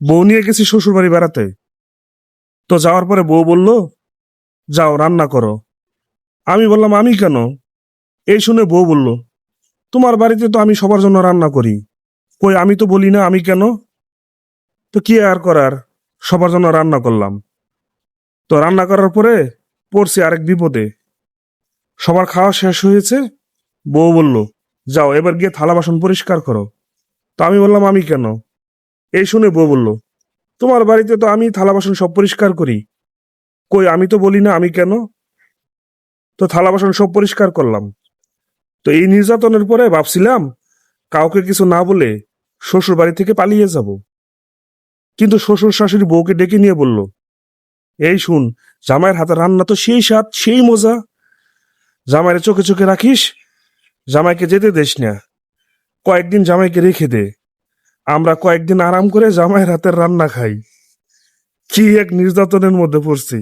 বউ নিয়ে গেছি শ্বশুর বাড়ি বেড়াতে। তো যাওয়ার পরে বউ বলল, যাও রান্না করো। আমি বললাম, আমি কেন? এই শুনে বউ বলল, তোমার বাড়িতে তো আমি সবার জন্য রান্না করি। কই, আমি তো বলি না আমি কেন? তো কি আর করার, সবার জন্য রান্না করলাম। তো রান্না করার পরে পড়ছি আরেক বিপদে। সবার খাওয়া শেষ হয়েছে। বউ বলল, যাও এবার গিয়ে থালা বাসন পরিষ্কার করো। তো আমি বললাম, আমি কেন? এই শুনে বউ বলল, তোমার বাড়িতে তো আমি থালা বাসন সব পরিষ্কার করি। কই, আমি তো বলি না আমি কেন? তো থালা বাসন সব পরিষ্কার করলাম। তো এই নির্যাতনের পরে ভাবছিলাম কাউকে কিছু না বলে শ্বশুর বাড়ি থেকে পালিয়ে যাব। কিন্তু শ্বশুর শাশুড়ি বউকে ডেকে নিয়ে বলল, এই শুন, জামাইয়ের হাতে রান্না তো সেই স্বাদ সেই মজা। জামাইয়ের চোখে চোখে রাখিস, জামাইকে যেতে দেস না। কয়েকদিন জামাইকে রেখে দে, আমরা কয়েকদিন আরাম করে জামাইয়ের হাতের রান্না খাই। কি এক নির্যাতনের মধ্যে পড়ছি।